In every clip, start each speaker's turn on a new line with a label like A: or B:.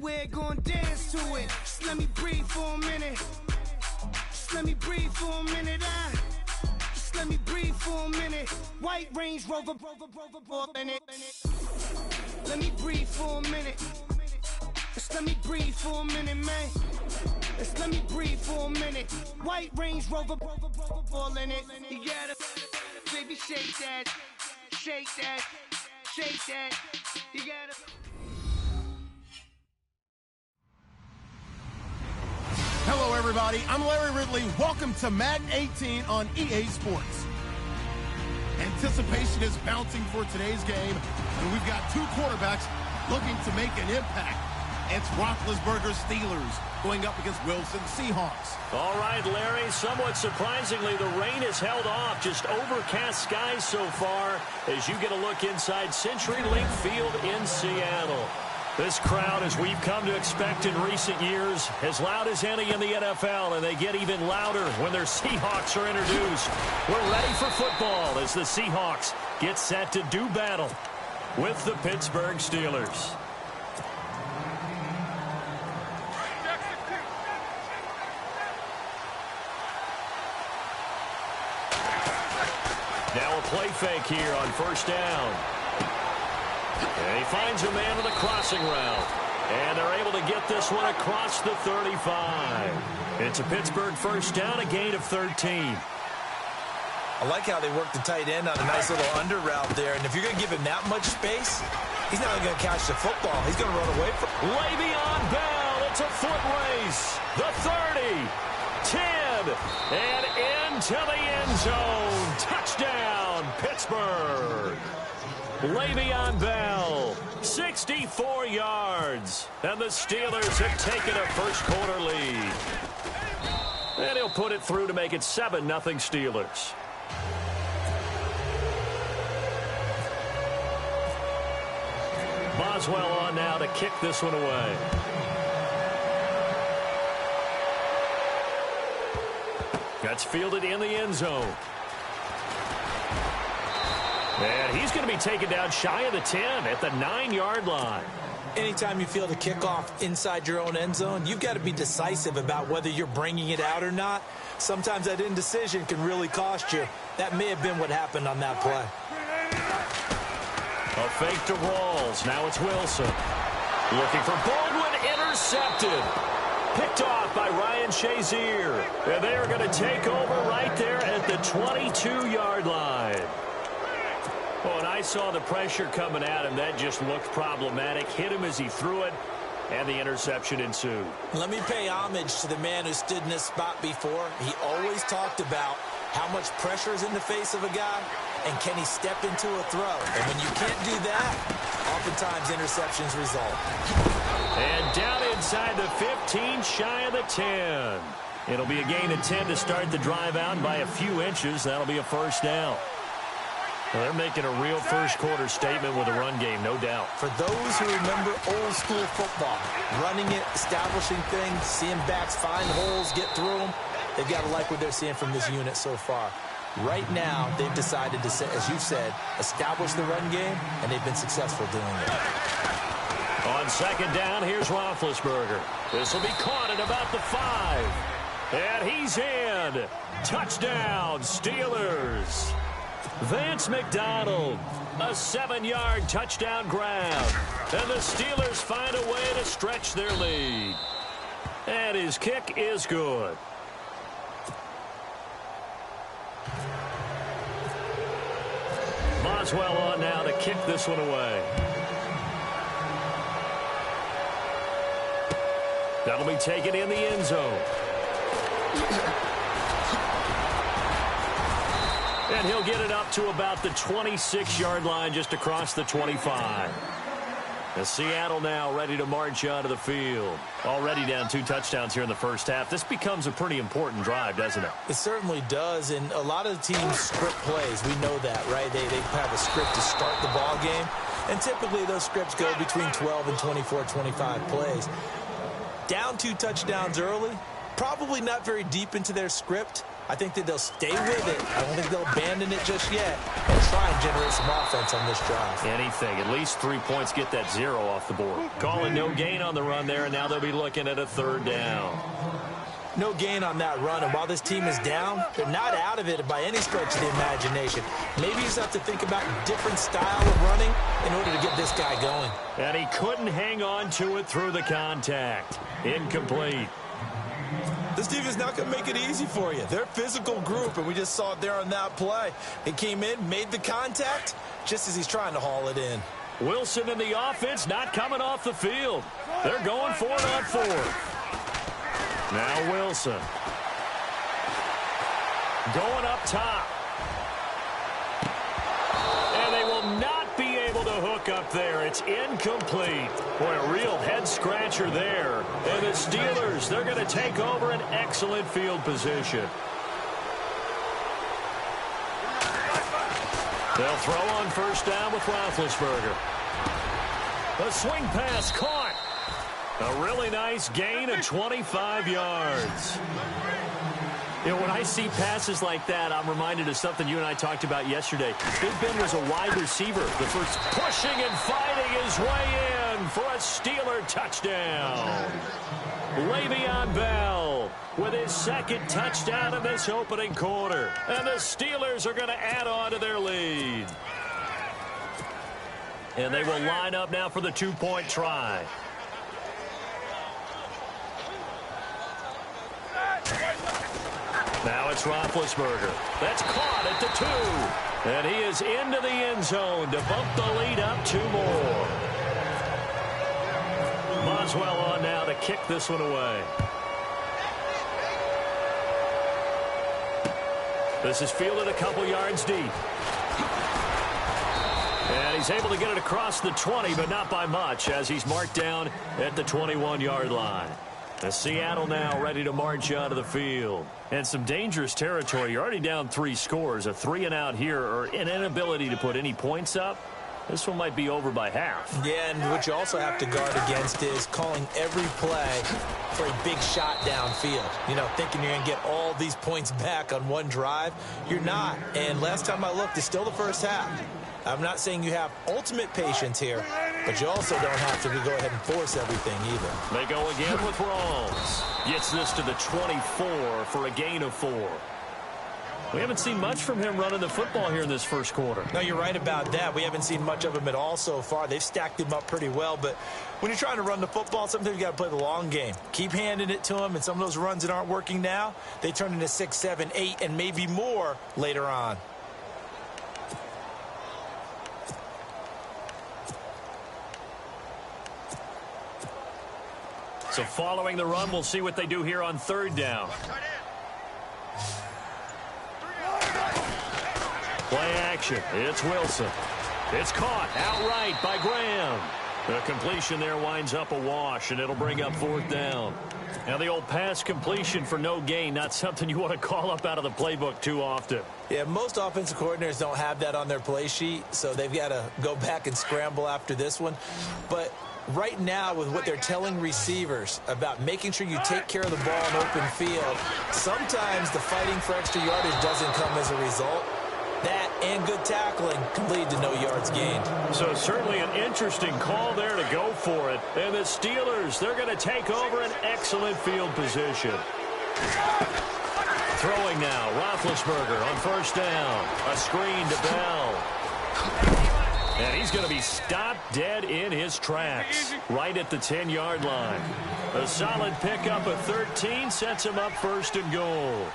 A: everywhere, gon' dance to it. Just let me breathe for a minute. Just let me breathe for a minute. Just let me breathe for a minute. White Range Rover, in it. Let me breathe for a minute. Just let me breathe for a minute, man. Just let me breathe for a minute. White Range Rover, all in it. You gotta, baby, shake that, shake that, shake that. You gotta.
B: Hello, everybody. I'm Larry Ridley. Welcome to Madden 18 on EA Sports. Anticipation is bouncing for today's game, and we've got two quarterbacks looking to make an impact. It's Roethlisberger's Steelers going up against Wilson's Seahawks.
C: All right, Larry, somewhat surprisingly, the rain has held off. Just overcast skies so far as you get a look inside CenturyLink Field in Seattle. This crowd, as we've come to expect in recent years, as loud as any in the NFL, and they get even louder when their Seahawks are introduced. We're ready for football as the Seahawks get set to do battle with the Pittsburgh Steelers. Now a play fake here on first down. And he finds a man on the crossing route. And they're able to get this one across the 35. It's a Pittsburgh first down, a gain of 13.
D: I like how they work the tight end on a nice little under route there. And if you're going to give him that much space, he's not going to catch the football. He's going to run away from it.
C: Le'Veon Bell, it's a foot race. The 30, 10, and into the end zone. Touchdown, Pittsburgh. Le'Veon Bell, 64 yards. And the Steelers have taken a first-quarter lead. And he'll put it through to make it 7-0 Steelers. Boswell on now to kick this one away. That's fielded in the end zone. And he's going to be taken down shy of the 10 at the 9-yard line.
D: Anytime you field a kickoff inside your own end zone, you've got to be decisive about whether you're bringing it out or not. Sometimes that indecision can really cost you. That may have been what happened on that play.
C: A fake to Rawls. Now it's Wilson. Looking for Baldwin. Intercepted. Picked off by Ryan Shazier. And they are going to take over right there at the 22-yard line. Oh, and I saw the pressure coming at him. That just looked problematic. Hit him as he threw it, and the interception ensued.
D: Let me pay homage to the man who stood in this spot before. He always talked about how much pressure is in the face of a guy, and can he step into a throw. And when you can't do that, oftentimes interceptions result.
C: And down inside the 15, shy of the 10. It'll be a gain of 10 to start the drive out by a few inches. That'll be a first down. Well, they're making a real first-quarter statement with a run game, no doubt.
D: For those who remember old-school football, running it, establishing things, seeing backs find holes, get through them, they've got to like what they're seeing from this unit so far. Right now, they've decided to, as you said, establish the run game, and they've been successful doing it.
C: On second down, here's Roethlisberger. This will be caught at about the 5. And he's in. Touchdown, Steelers. Vance McDonald, a 7-yard touchdown grab. And the Steelers find a way to stretch their lead. And his kick is good. Boswell on now to kick this one away. That'll be taken in the end zone. And he'll get it up to about the 26-yard line, just across the 25. And Seattle now ready to march onto the field. Already down 2 touchdowns here in the first half. This becomes a pretty important drive, doesn't it?
D: It certainly does, and a lot of the teams script plays. We know that, right? They have a script to start the ball game, and typically those scripts go between 12 and 24, 25 plays. Down 2 touchdowns early, probably not very deep into their script. I think that they'll stay with it. I don't think they'll abandon it just yet and try and generate some offense on this drive.
C: Anything. At least 3 points, get that 0 off the board. Calling no gain on the run there, and now they'll be looking at a 3rd down.
D: No gain on that run, and while this team is down, they're not out of it by any stretch of the imagination. Maybe you just have to think about a different style of running in order to get this guy going.
C: And he couldn't hang on to it through the contact. Incomplete.
D: This defense is not going to make it easy for you. They're a physical group, and we just saw it there on that play. He came in, made the contact, just as he's trying to haul it in.
C: Wilson in the offense not coming off the field. They're going for it on 4th. Now Wilson. Going up top. And they will not be able to hook up there. It's incomplete. Boy, a real head-scratcher there. And the Steelers, they're going to take over an excellent field position. They'll throw on 1st down with Roethlisberger. A swing pass caught. A really nice gain of 25 yards. You know, when I see passes like that, I'm reminded of something you and I talked about yesterday. Big Ben was a wide receiver. The first pushing and fighting his way in for a Steeler touchdown. Le'Veon Bell with his 2nd touchdown in this opening quarter. And the Steelers are going to add on to their lead. And they will line up now for the 2-point try. Now it's Roethlisberger. That's caught at the 2. And he is into the end zone to bump the lead up 2 more. Boswell on now to kick this one away. This is fielded a couple yards deep. And he's able to get it across the 20, but not by much, as he's marked down at the 21-yard line. Seattle now ready to march out of the field. And some dangerous territory. You're already down 3 scores. A 3-and-out here, or an inability to put any points up. This one might be over by half.
D: Yeah, and what you also have to guard against is calling every play for a big shot downfield. You know, thinking you're going to get all these points back on one drive. You're not. And last time I looked, it's still the first half. I'm not saying you have ultimate patience here, but you also don't have to go ahead and force everything either.
C: They go again with Rawls. Gets this to the 24 for a gain of 4. We haven't seen much from him running the football here in this first quarter.
D: No, you're right about that. We haven't seen much of him at all so far. They've stacked him up pretty well, but when you're trying to run the football, sometimes you got to play the long game. Keep handing it to him, and some of those runs that aren't working now, they turn into 6, 7, 8, and maybe more later on.
C: So following the run, we'll see what they do here on 3rd down. Play action. It's Wilson. It's caught outright by Graham. The completion there winds up a wash, and it'll bring up 4th down. Now the old pass completion for no gain, not something you want to call up out of the playbook too often.
D: Yeah, most offensive coordinators don't have that on their play sheet, so they've got to go back and scramble after this one. But right now, with what they're telling receivers about making sure you take care of the ball in open field, sometimes the fighting for extra yardage doesn't come as a result. That and good tackling can lead to no yards gained. So
C: certainly an interesting call there to go for it. And the Steelers, they're going to take over an excellent field position. Throwing now, Roethlisberger on 1st down. A screen to Bell. And he's going to be stopped dead in his tracks, right at the 10-yard line. A solid pickup of 13 sets him up 1st and goal.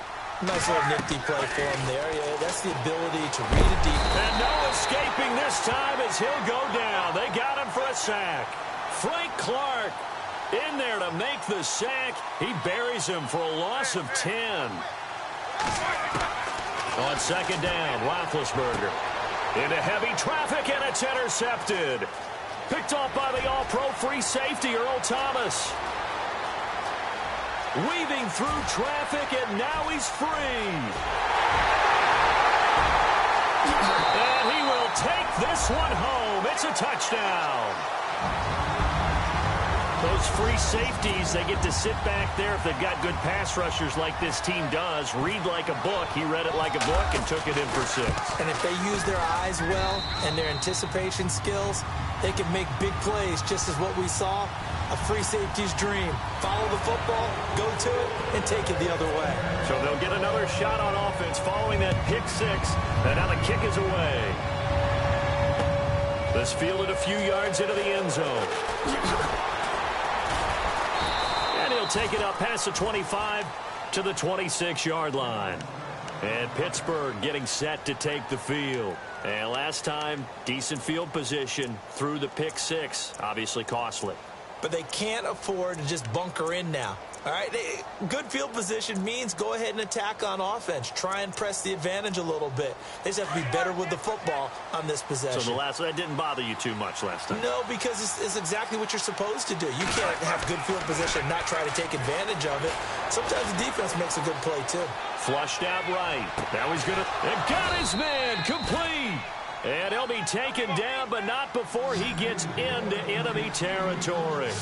D: Nice little nifty play for him there. Yeah, that's the ability to read a defense.
C: And no escaping this time as he'll go down. They got him for a sack. Frank Clark in there to make the sack. He buries him for a loss of 10. On 2nd down, Roethlisberger into heavy traffic, and it's intercepted. Picked off by the all-pro free safety, Earl Thomas. Weaving through traffic, and now he's free. And he will take this one home. It's a touchdown. Those free safeties, they get to sit back there if they've got good pass rushers like this team does. Read like a book. He read it like a book and took it in for 6.
D: And if they use their eyes well and their anticipation skills, they can make big plays, just as what we saw, a free safety's dream. Follow the football, go to it, and take it the other way.
C: So they'll get another shot on offense following that pick 6. And now the kick is away. This fielded a few yards into the end zone. And he'll take it up past the 25 to the 26-yard line. And Pittsburgh getting set to take the field. And last time, decent field position through the pick 6. Obviously costly.
D: But they can't afford to just bunker in now. All right, good field position means go ahead and attack on offense. Try and press the advantage a little bit. They just have to be better with the football on this possession.
C: So that didn't bother you too much last time?
D: No, because it's exactly what you're supposed to do. You can't have good field position and not try to take advantage of it. Sometimes the defense makes a good play, too.
C: Flushed out right. Now he's going to... And got his man complete. And he'll be taken down, but not before he gets into enemy territory.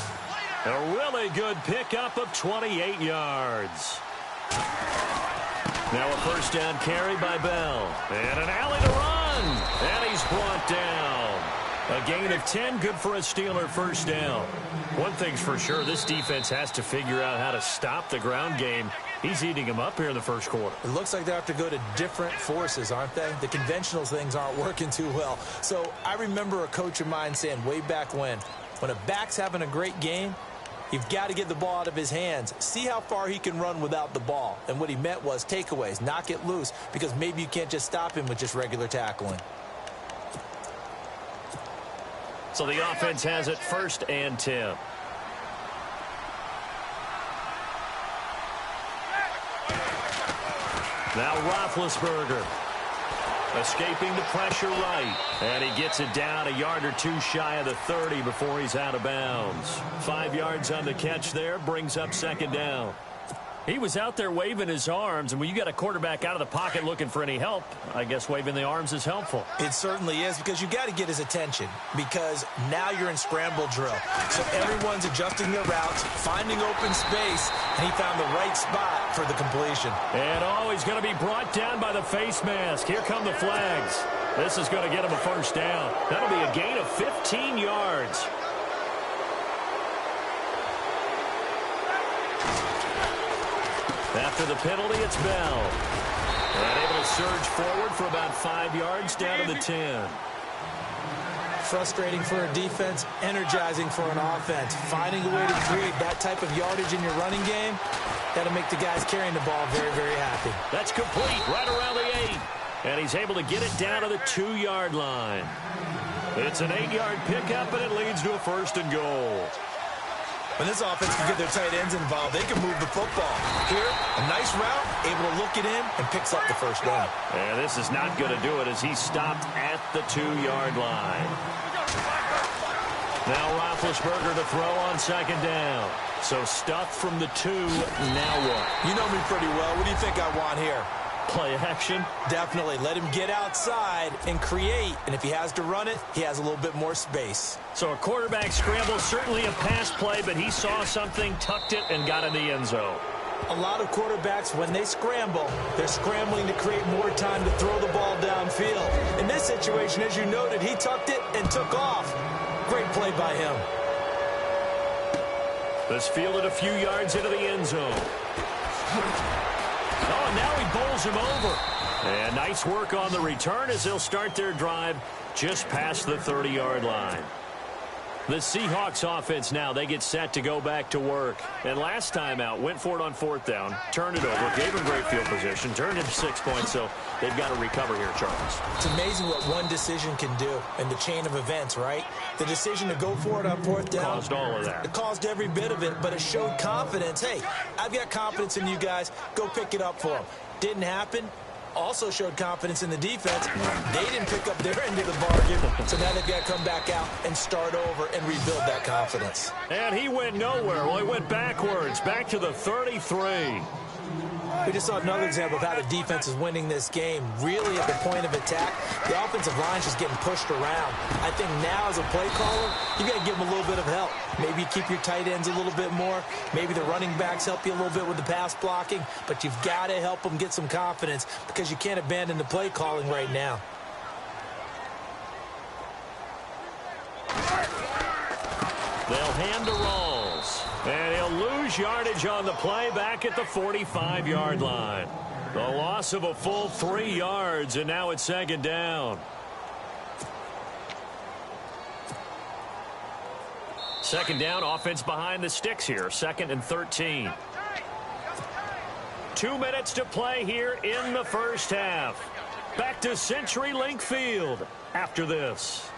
C: A really good pickup of 28 yards. Now a first down carry by Bell. And an alley to run. And he's brought down. A gain of 10, good for a Steeler first down. One thing's for sure, this defense has to figure out how to stop the ground game. He's eating them up here in the first quarter.
D: It looks like they have to go to different forces, aren't they? The conventional things aren't working too well. So I remember a coach of mine saying way back when a back's having a great game, you've got to get the ball out of his hands. See how far he can run without the ball. And what he meant was takeaways, knock it loose, because maybe you can't just stop him with just regular tackling.
C: So the offense has it 1st and 10. Now Roethlisberger escaping the pressure right. And he gets it down a yard or 2 shy of the 30 before he's out of bounds. 5 yards on the catch there, brings up 2nd down. He was out there waving his arms, and when you got a quarterback out of the pocket looking for any help, I guess waving the arms is helpful.
D: It certainly is, because you got to get his attention, because now you're in scramble drill. So everyone's adjusting their routes, finding open space, and he found the right spot for the completion.
C: And he's going to be brought down by the face mask. Here come the flags. This is going to get him a first down. That'll be a gain of 15 yards. After the penalty, it's Bell. And able to surge forward for about 5 yards down to the 10.
D: Frustrating for a defense, energizing for an offense. Finding a way to create that type of yardage in your running game, that'll make the guys carrying the ball very, very happy.
C: That's complete right around the 8. And he's able to get it down to the 2-yard line. It's an 8-yard pickup, and it leads to a 1st and goal.
D: When this offense can get their tight ends involved, they can move the football. Here, a nice route, able to look it in, and picks up the first down.
C: And this is not going to do it as he's stopped at the 2-yard line. Now Roethlisberger to throw on 2nd down. So stuff from the 2, now what?
D: You know me pretty well. What do you think I want here?
C: Play action?
D: Definitely. Let him get outside and create. And if he has to run it, he has a little bit more space.
C: So a quarterback scramble, certainly a pass play, but he saw something, tucked it, and got in the end zone.
D: A lot of quarterbacks, when they scramble, they're scrambling to create more time to throw the ball downfield. In this situation, as you noted, he tucked it and took off. Great play by him.
C: This fielded a few yards into the end zone. Oh, and now he bowls him over. And nice work on the return as they'll start their drive just past the 30-yard line. The Seahawks offense now, they get set to go back to work. And last time out, went for it on 4th down, turned it over, gave him great field position, turned into 6 points, so they've got to recover here, Charles.
D: It's amazing what one decision can do in the chain of events, right? The decision to go for it on 4th down.
C: Caused all of that.
D: It caused every bit of it, but it showed confidence. Hey, I've got confidence in you guys. Go pick it up for them. Didn't happen. Also showed confidence in the defense. They didn't pick up their end of the bargain, so now they've got to come back out and start over and rebuild that confidence.
C: And he went nowhere. Well, he went backwards, back to the 33.
D: We just saw another example of how the defense is winning this game. Really at the point of attack, the offensive line's just getting pushed around. I think now as a play caller, you got to give them a little bit of help. Maybe you keep your tight ends a little bit more. Maybe the running backs help you a little bit with the pass blocking. But you've got to help them get some confidence because you can't abandon the play calling right now.
C: They'll hand to Rawls. And he'll lose yardage on the play back at the 45-yard line. The loss of a full 3 yards, and now it's second down. Second down, offense behind the sticks here. 2nd and 13. 2 minutes to play here in the first half. Back to CenturyLink Field after this.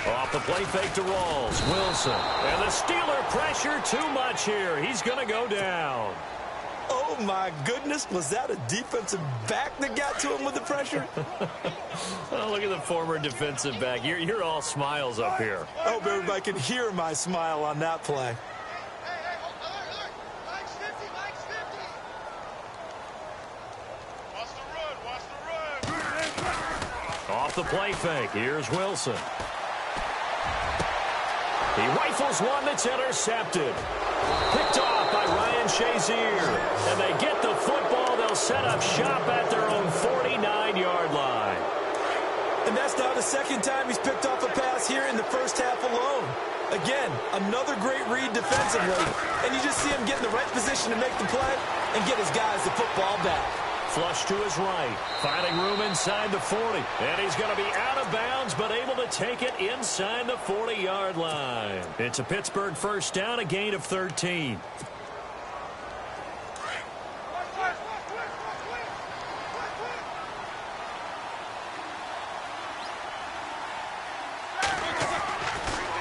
C: Off the play fake to Rawls. Wilson. And the Steeler pressure too much here. He's going to go down.
D: Oh, my goodness. Was that a defensive back that got to him with the pressure?
C: Oh, look at the former defensive back. You're all smiles up here.
D: I hope everybody can hear my smile on that play.
C: Off the play fake. Here's Wilson. He rifles one that's intercepted. Picked off by Ryan Shazier. And they get the football. They'll set up shop at their own 49-yard line.
D: And that's now the second time he's picked off a pass here in the first half alone. Again, another great read defensively. And you just see him get in the right position to make the play and get his guys the football back.
C: Flush to his right. Finding room inside the 40. And he's going to be out of bounds, but able to take it inside the 40-yard line. It's a Pittsburgh first down, a gain of 13.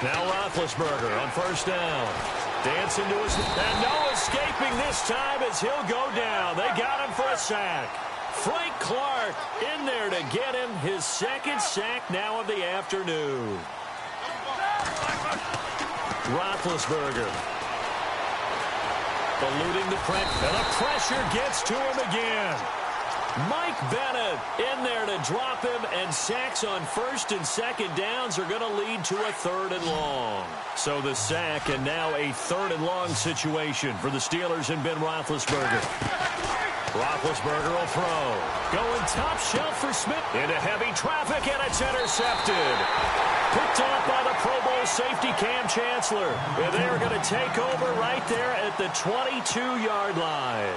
C: Now Roethlisberger on first down. Dancing to his... And no escaping this time as he'll go down. They got him for a sack. Frank Clark in there to get him his second sack now of the afternoon. Roethlisberger. Eluding the pressure. And the pressure gets to him again. Mike Bennett in there to drop him, and sacks on first and second downs are going to lead to a 3rd and long. So the sack, and now a 3rd and long situation for the Steelers and Ben Roethlisberger. Roethlisberger will throw. Going top shelf for Smith. Into heavy traffic, and it's intercepted. Picked off by the Pro Bowl safety Cam Chancellor. And they're going to take over right there at the 22-yard line.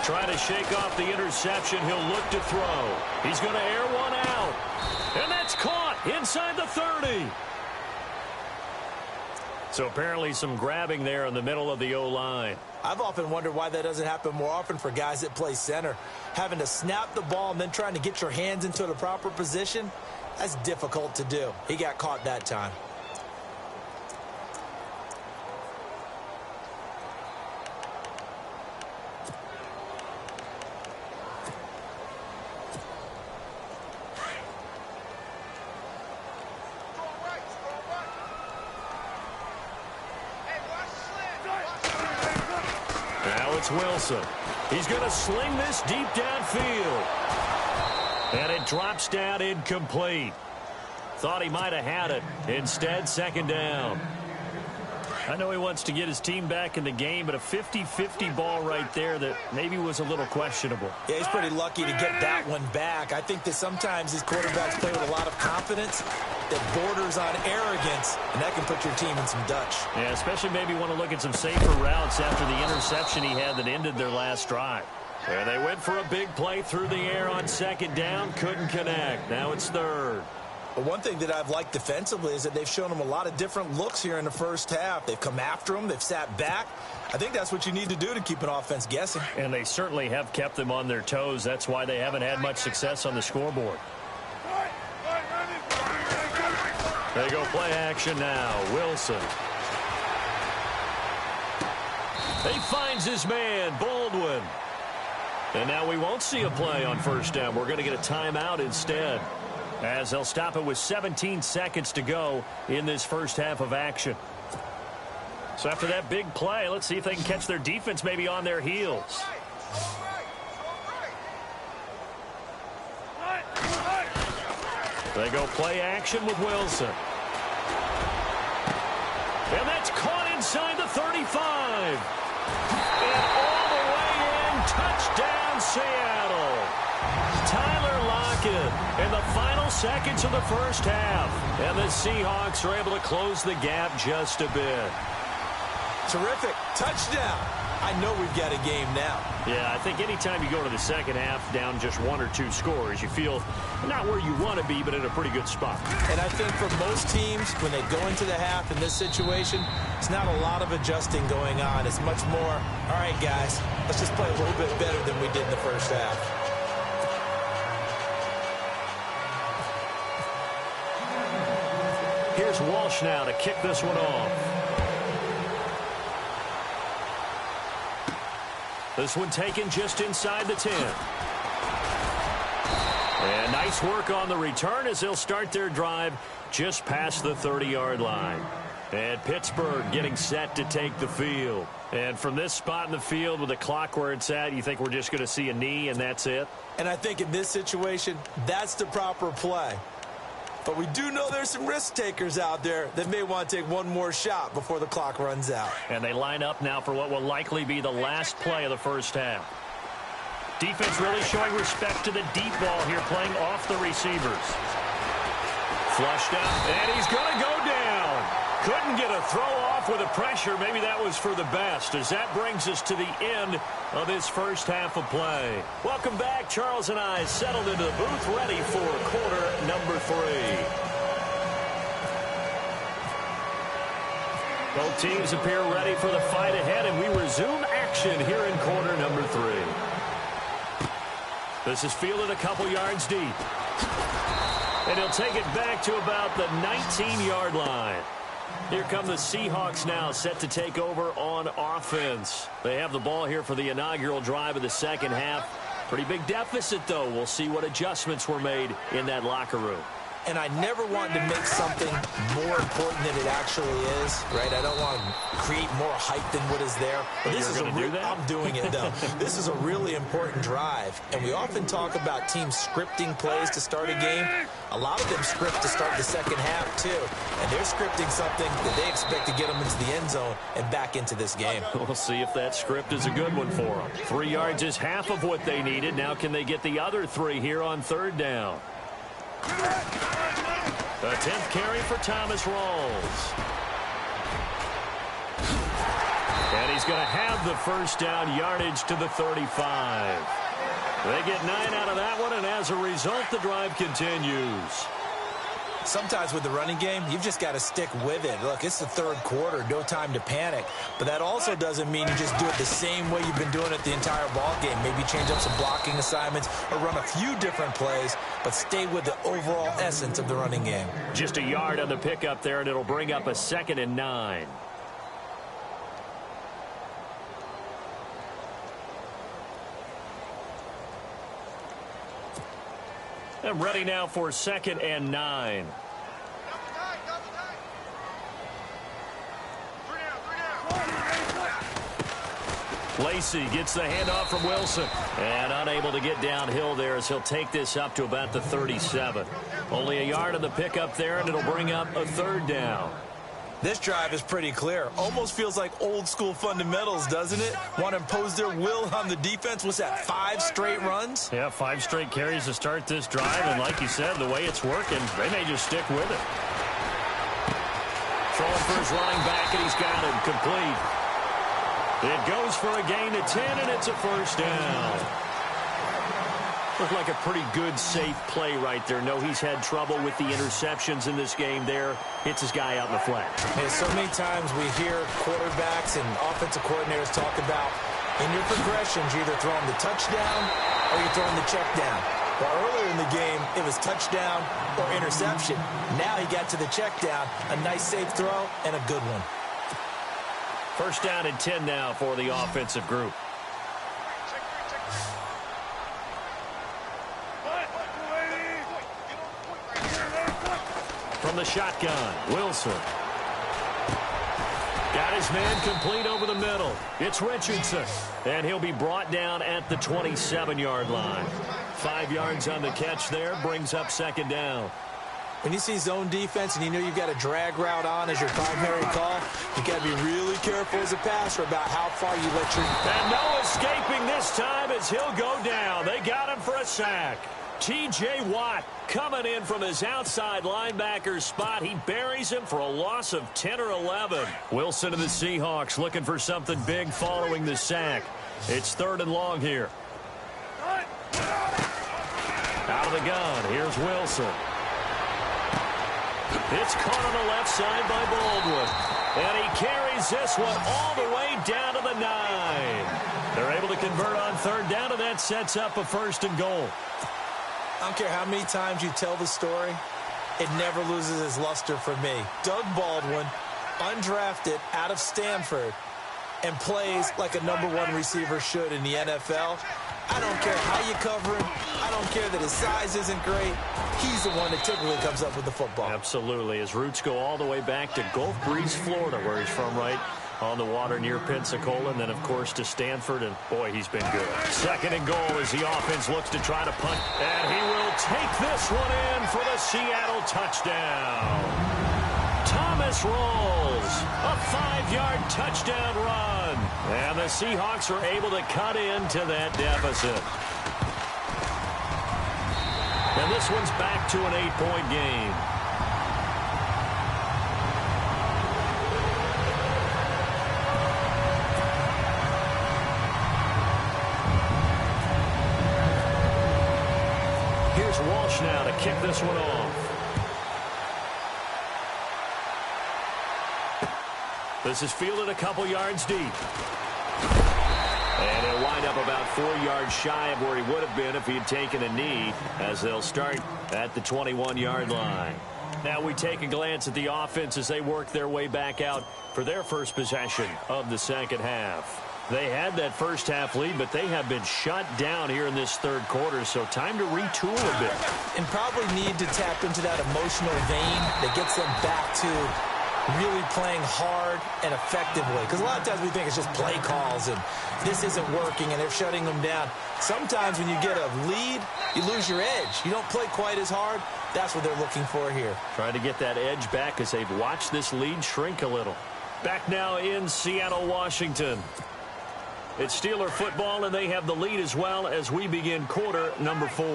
C: Trying to shake off the interception. He'll look to throw. He's going to air one out. And that's caught inside the 30. So apparently some grabbing there in the middle of the O-line.
D: I've often wondered why that doesn't happen more often for guys that play center. Having to snap the ball and then trying to get your hands into the proper position, that's difficult to do. He got caught that time.
C: Wilson. He's going to sling this deep downfield. And it drops down incomplete. Thought he might have had it. Instead, second down. I know he wants to get his team back in the game, but a 50-50 ball right there that maybe was a little questionable.
D: Yeah, he's pretty lucky to get that one back. I think that sometimes these quarterbacks play with a lot of confidence that borders on arrogance, and that can put your team in some Dutch.
C: Yeah, especially maybe want to look at some safer routes after the interception he had that ended their last drive. And they went for a big play through the air on second down, couldn't connect. Now it's 3rd.
D: But one thing that I've liked defensively is that they've shown them a lot of different looks here in the first half. They've come after them. They've sat back. I think that's what you need to do to keep an offense guessing.
C: And they certainly have kept them on their toes. That's why they haven't had much success on the scoreboard. They go play action now. Wilson. He finds his man, Baldwin. And now we won't see a play on first down. We're going to get a timeout instead, as they'll stop it with 17 seconds to go in this first half of action. So after that big play, let's see if they can catch their defense maybe on their heels. They go play action with Wilson. And that's caught inside the 35. And all the way in, touchdown Seattle. Tyler Lockett in the final seconds of the first half. And the Seahawks are able to close the gap just a bit.
D: Terrific. Touchdown. I know we've got a game now.
C: Yeah, I think anytime you go to the second half down just 1 or 2 scores, you feel not where you want to be, but in a pretty good spot.
D: And I think for most teams, when they go into the half in this situation, it's not a lot of adjusting going on. It's much more, all right, guys, let's just play a little bit better than we did in the first half.
C: Here's Walsh now to kick this one off. This one taken just inside the 10. And nice work on the return as they'll start their drive just past the 30-yard line. And Pittsburgh getting set to take the field. And from this spot in the field with the clock where it's at, you think we're just going to see a knee and that's it?
D: And I think in this situation, that's the proper play. But we do know there's some risk takers out there that may want to take one more shot before the clock runs out.
C: And they line up now for what will likely be the last play of the first half. Defense really showing respect to the deep ball here, playing off the receivers. Flushed out, and he's going to go down. Couldn't get a throw off with the pressure. Maybe that was for the best, as that brings us to the end of this first half of play. Welcome back. Charles and I settled into the booth, ready for quarter number 3. Both teams appear ready for the fight ahead, and we resume action here in quarter number 3. This is fielded a couple yards deep. And he'll take it back to about the 19-yard line. Here come the Seahawks now, set to take over on offense. They have the ball here for the inaugural drive of the second half. Pretty big deficit, though. We'll see what adjustments were made in that locker room.
D: And I never want to make something more important than it actually is, right? I don't want to create more hype than what is there. But this is I'm doing it, though. This is a really important drive. And we often talk about teams scripting plays to start a game. A lot of them script to start the second half, too. And they're scripting something that they expect to get them into the end zone and back into this game.
C: We'll see if that script is a good one for them. 3 yards is half of what they needed. Now can they get the other 3 here on third down? The 10th carry for Thomas Rawls. And he's going to have the first down, yardage to the 35. They get 9 out of that one, and as a result, the drive continues.
D: Sometimes with the running game, you've just got to stick with it. Look, it's the third quarter, no time to panic. But that also doesn't mean you just do it the same way you've been doing it the entire ball game. Maybe change up some blocking assignments or run a few different plays, but stay with the overall essence of the running game.
C: Just a yard on the pickup there, and it'll bring up a 2nd and 9. And ready now for 2nd and 9. Lacey gets the handoff from Wilson. And unable to get downhill there as he'll take this up to about the 37. Only a yard on the pickup there, and it'll bring up a 3rd down.
D: This drive is pretty clear. Almost feels like old school fundamentals, doesn't it? Want to impose their will on the defense. What's that, 5 straight runs?
C: Yeah, 5 straight carries to start this drive. And like you said, the way it's working, they may just stick with it. Throwing for his running back, and he's got him complete. It goes for a gain of 10, and it's a first down. Looked like a pretty good, safe play right there. No, he's had trouble with the interceptions in this game there. Hits his guy out in the flat.
D: And so many times we hear quarterbacks and offensive coordinators talk about in your progressions, you're either throwing the touchdown or you're throwing the check down. Well, earlier in the game, it was touchdown or interception. Now he got to the check down. A nice, safe throw and a good one.
C: First down and 10 now for the offensive group. from the shotgun. Wilson. Got his man complete over the middle. It's Richardson. And he'll be brought down at the 27-yard line. 5 yards on the catch there. Brings up second down.
D: When you see zone defense and you know you've got a drag route on as your primary call, you've got to be really careful as a passer about how far you let your...
C: And no escaping this time as he'll go down. They got him for a sack. T.J. Watt coming in from his outside linebacker spot. He buries him for a loss of 10 or 11. Wilson and the Seahawks looking for something big following the sack. It's 3rd and long here. Out of the gun, here's Wilson. It's caught on the left side by Baldwin. And he carries this one all the way down to the 9. They're able to convert on 3rd down, and that sets up a 1st and goal.
D: I don't care how many times you tell the story, it never loses its luster for me. Doug Baldwin, undrafted out of Stanford, and plays like a #1 receiver should in the NFL. I don't care how you cover him. I don't care that his size isn't great. He's the one that typically comes up with the football.
C: Absolutely. His roots go all the way back to Gulf Breeze, Florida, where he's from, right on the water near Pensacola, and then, of course, to Stanford, and, boy, he's been good. 2nd and goal as the offense looks to try to punt, and he will take this one in for the Seattle touchdown. Thomas rolls, a 5-yard touchdown run, and the Seahawks are able to cut into that deficit. And this one's back to an 8-point game. Here's Walsh now to kick this one off. This is fielded a couple yards deep. And he'll wind up about 4 yards shy of where he would have been if he had taken a knee, as they'll start at the 21-yard line. Now we take a glance at the offense as they work their way back out for their first possession of the second half. They had that first half lead, but they have been shut down here in this 3rd quarter, so time to retool a bit.
D: And probably need to tap into that emotional vein that gets them back to really playing hard and effectively. Because a lot of times we think it's just play calls and this isn't working and they're shutting them down. Sometimes when you get a lead, you lose your edge. You don't play quite as hard. That's what they're looking for here.
C: Trying to get that edge back as they've watched this lead shrink a little. Back now in Seattle, Washington. It's Steeler football, and they have the lead as well as we begin quarter number 4.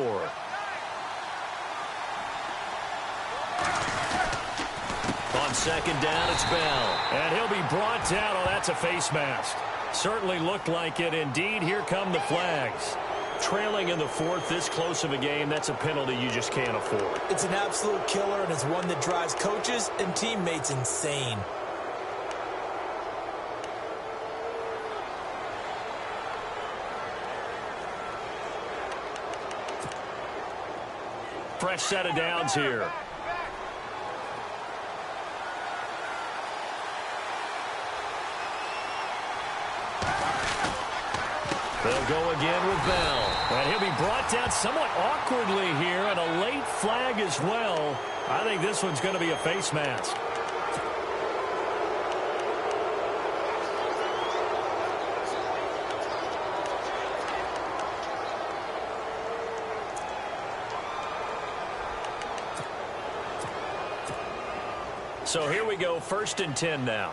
C: On 2nd down, it's Bell. And he'll be brought down. Oh, that's a face mask. Certainly looked like it. Indeed, here come the flags. Trailing in the 4th, this close of a game, that's a penalty you just can't afford.
D: It's an absolute killer, and it's one that drives coaches and teammates insane.
C: Fresh set of downs here. They'll go again with Bell. And he'll be brought down somewhat awkwardly here, and a late flag as well. I think this one's going to be a face mask. So here we go, 1st and 10 now.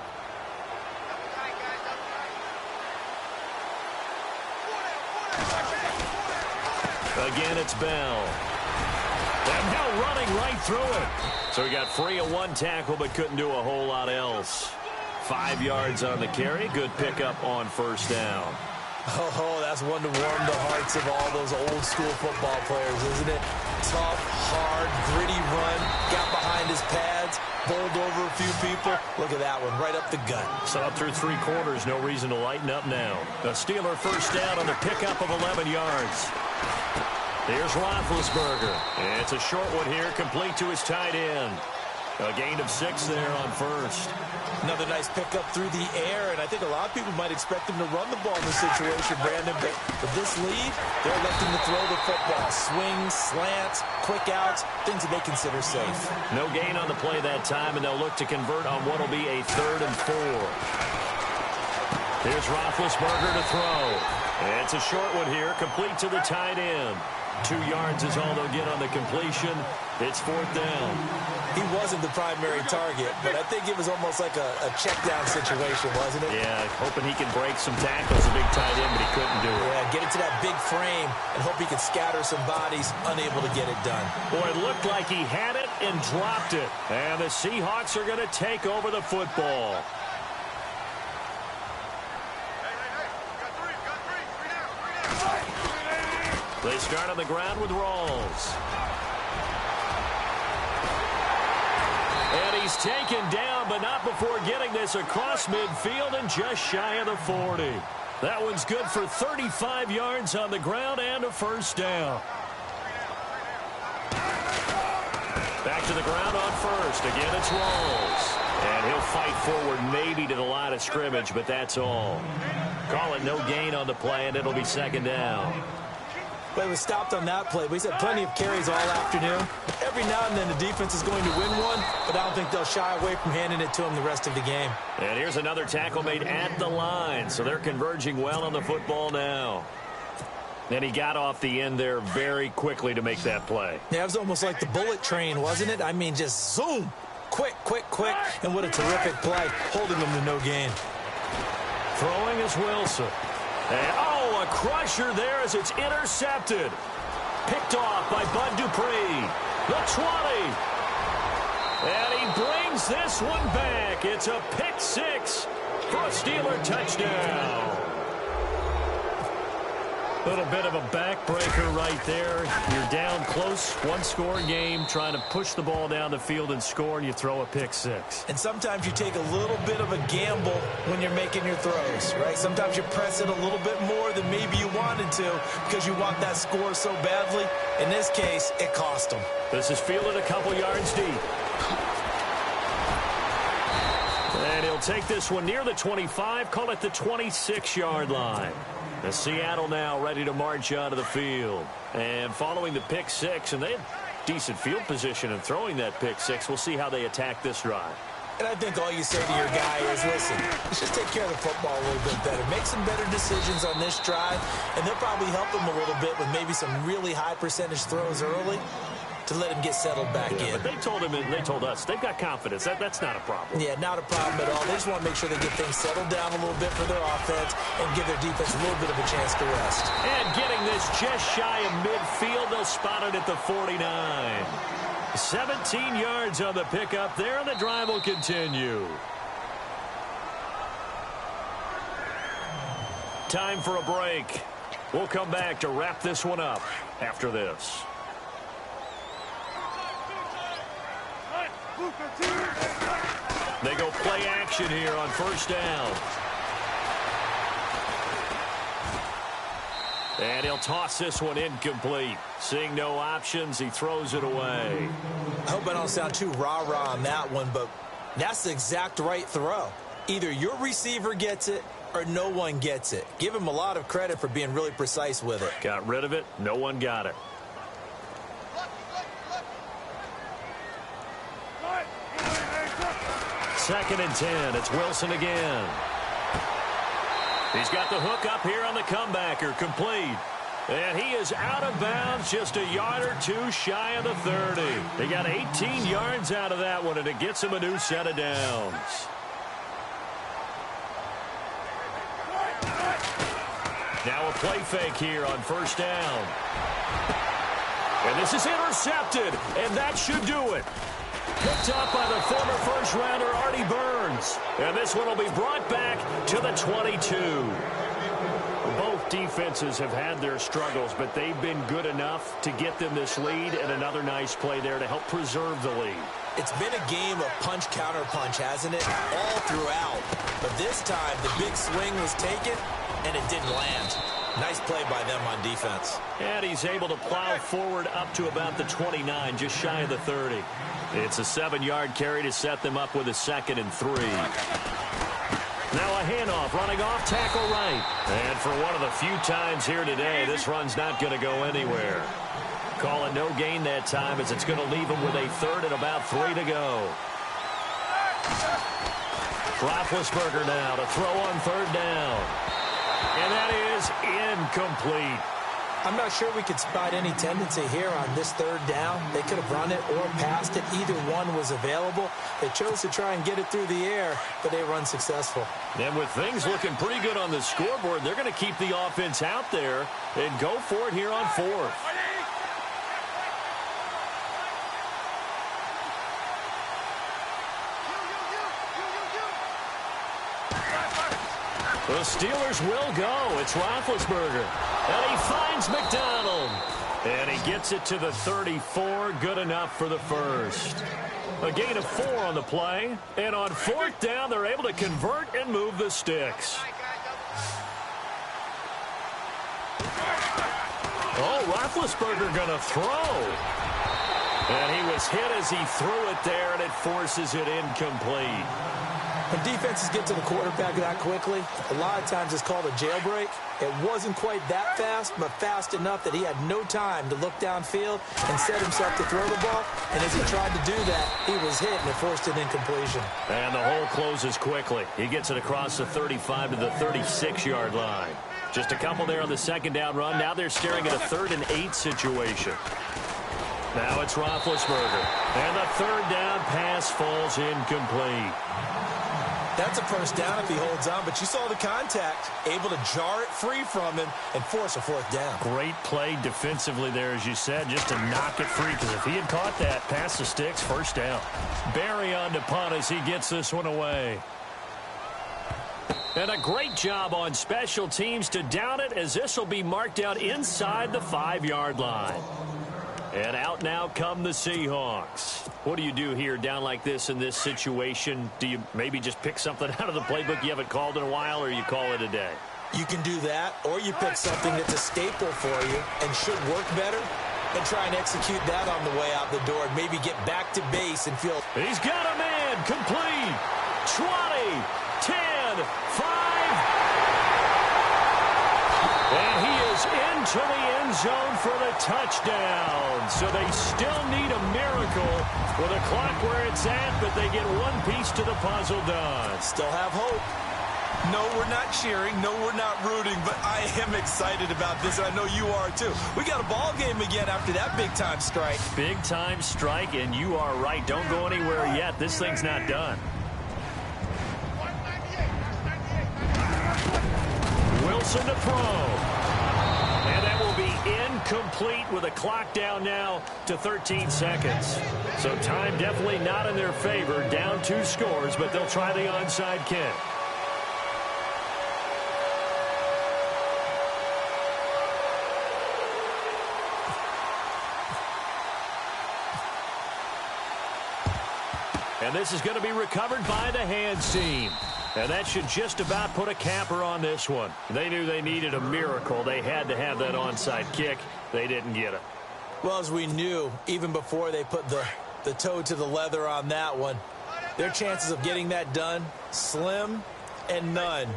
C: Again, it's Bell. And now running right through it. So he got free of one tackle, but couldn't do a whole lot else. 5 yards on the carry. Good pickup on 1st down.
D: Oh, that's one to warm the hearts of all those old school football players, isn't it? Tough, hard, gritty run. Got behind his pads. Bowled over a few people. Look at that one, right up the gut.
C: So up through 3 quarters, no reason to lighten up now. The Steeler 1st down on the pickup of 11 yards. Here's Roethlisberger. And it's a short one here, complete to his tight end. A gain of 6 there on first.
D: Another nice pickup through the air, and I think a lot of people might expect him to run the ball in this situation, Brandon, but with this lead, they're electing to throw the football. Swings, slants, quick outs, things that they consider safe.
C: No gain on the play that time, and they'll look to convert on what will be a 3rd and 4. Here's Roethlisberger to throw. It's a short one here, complete to the tight end. 2 yards is all they'll get on the completion. It's 4th down.
D: He wasn't the primary target, but I think it was almost like a check-down situation, wasn't it?
C: Yeah, hoping he could break some tackles, a big tight end, but he couldn't do it.
D: Yeah, get into that big frame and hope he could scatter some bodies, unable to get it done.
C: Boy, it looked like he had it and dropped it. And the Seahawks are going to take over the football. They start on the ground with Rawls. And he's taken down, but not before getting this across midfield and just shy of the 40. That one's good for 35 yards on the ground and a 1st down. Back to the ground on 1st. Again, it's Rawls. And he'll fight forward maybe to the line of scrimmage, but that's all. Call it no gain on the play, and it'll be 2nd down.
D: But it was stopped on that play. But he's had plenty of carries all afternoon. Every now and then the defense is going to win one, but I don't think they'll shy away from handing it to him the rest of the game. And
C: here's another tackle made at the line, so they're converging well on the football now. And he got off the end there very quickly to make that play.
D: Yeah, it was almost like the bullet train, wasn't it? I mean, just zoom. Quick, quick, quick. And what a terrific play, holding them to no gain.
C: Throwing is Wilson. And, a crusher there as it's intercepted. Picked off by Bud Dupree. The 20. And he brings this one back. It's a pick 6 for a Steeler touchdown. Little bit of a backbreaker right there. You're down close, 1-score game, trying to push the ball down the field and score, and you throw a pick 6.
D: And sometimes you take a little bit of a gamble when you're making your throws, right? Sometimes you press it a little bit more than maybe you wanted to because you want that score so badly. In this case, it cost them.
C: This is fielded a couple yards deep. And he'll take this one near the 25, call it the 26-yard line. The Seattle now ready to march onto the field. And following the pick 6, and they had decent field position in throwing that pick 6. We'll see how they attack this drive.
D: And I think all you say to your guy is, listen, let's just take care of the football a little bit better. Make some better decisions on this drive, and they'll probably help him a little bit with maybe some really high percentage throws early to let him get settled back in.
C: But they told him, and they told us, they've got confidence. That's not a problem.
D: Yeah, not a problem at all. They just want to make sure they get things settled down a little bit for their offense and give their defense a little bit of a chance to rest.
C: And getting this just shy of midfield, they'll spot it at the 49. 17 yards on the pickup there, and the drive will continue. Time for a break. We'll come back to wrap this one up after this. They go play action here on 1st down. And he'll toss this one incomplete. Seeing no options, he throws it away.
D: I hope I don't sound too rah-rah on that one, but that's the exact right throw. Either your receiver gets it or no one gets it. Give him a lot of credit for being really precise with it.
C: Got rid of it. No one got it. Second and 10. It's Wilson again. He's got the hook up here on the comebacker. Complete. And he is out of bounds, just a yard or two shy of the 30. They got 18 yards out of that one, and it gets him a new set of downs. Now a play fake here on 1st down. And this is intercepted, and that should do it. Picked up by the former first-rounder Artie Burns. And this one will be brought back to the 22. Both defenses have had their struggles, but they've been good enough to get them this lead, and another nice play there to help preserve the lead.
D: It's been a game of punch-counter-punch, hasn't it? All throughout. But this time, the big swing was taken, and it didn't land. Nice play by them on defense.
C: And he's able to plow forward up to about the 29, just shy of the 30. It's a 7-yard carry to set them up with a 2nd and 3. Now a handoff, running off, tackle right. And for one of the few times here today, this run's not going to go anywhere. Call it no gain that time, as it's going to leave him with a 3rd and about 3 to go. Roethlisberger now to throw on 3rd down. And that is incomplete.
D: I'm not sure we could spot any tendency here on this 3rd down. They could have run it or passed it. Either one was available. They chose to try and get it through the air, but they were unsuccessful.
C: And with things looking pretty good on the scoreboard, they're going to keep the offense out there and go for it here on 4th. The Steelers will go. It's Roethlisberger. And he finds McDonald. And he gets it to the 34. Good enough for the 1st. A gain of 4 on the play. And on 4th down, they're able to convert and move the sticks. Oh, Roethlisberger going to throw. And he was hit as he threw it there, and it forces it incomplete.
D: When defenses get to the quarterback that quickly, a lot of times it's called a jailbreak. It wasn't quite that fast, but fast enough that he had no time to look downfield and set himself to throw the ball. And as he tried to do that, he was hit, and it forced an incompletion.
C: And the hole closes quickly. He gets it across the 35 to the 36-yard line. Just a couple there on the 2nd down run. Now they're staring at a 3rd and 8 situation. Now it's Roethlisberger. And the 3rd down pass falls incomplete.
D: That's a 1st down if he holds on, but you saw the contact, able to jar it free from him and force a 4th down.
C: Great play defensively there, as you said, just to knock it free, because if he had caught that, past the sticks, 1st down. Barry on to punt as he gets this one away. And a great job on special teams to down it, as this will be marked out inside the 5-yard line. And out now come the Seahawks. What do you do here down like this in this situation? Do you maybe just pick something out of the playbook you haven't called in a while, or you call it a day?
D: You can do that, or you pick something that's a staple for you and should work better, and try and execute that on the way out the door and maybe get back to base and feel...
C: He's got a man, complete, 20, 10, 5... And he is into the end zone for the touchdown. So they still need a miracle with a clock where it's at, but they get one piece to the puzzle done.
D: Still have hope. No, we're not cheering. No, we're not rooting, but I am excited about this, and I know you are too. We got a ball game again after that big-time strike.
C: Big-time strike, and you are right. Don't go anywhere yet. This thing's not done. Wilson to throw. And that will be incomplete with a clock down now to 13 seconds. So time definitely not in their favor. Down 2 scores, but they'll try the onside kick. And this is going to be recovered by the hands team. And that should just about put a capper on this one. They knew they needed a miracle. They had to have that onside kick. They didn't get it.
D: Well, as we knew, even before they put the toe to the leather on that one, their chances of getting that done, slim and none.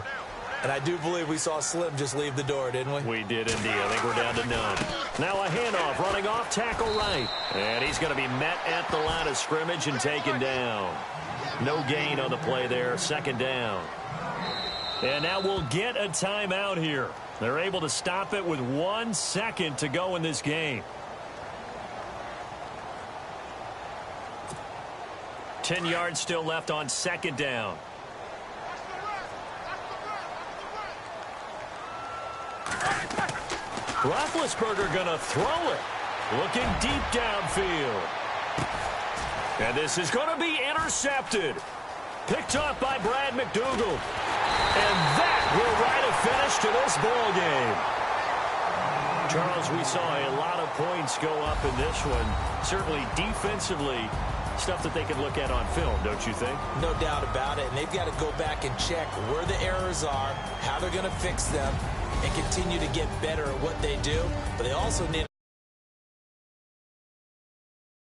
D: And I do believe we saw Slim just leave the door, didn't we?
C: We did indeed. I think we're down to none. Now a handoff, running off, tackle right. And he's going to be met at the line of scrimmage and taken down. No gain on the play there, 2nd down. And now we'll get a timeout here. They're able to stop it with 1 second to go in this game. 10 yards still left on 2nd down. Roethlisberger going to throw it. Looking deep downfield. And this is going to be intercepted. Picked off by Brad McDougald. And that will write a finish to this ball game. Charles, we saw a lot of points go up in this one. Certainly defensively, stuff that they can look at on film, don't you think?
D: No doubt about it. And they've got to go back and check where the errors are, how they're going to fix them, and continue to get better at what they do. But they also need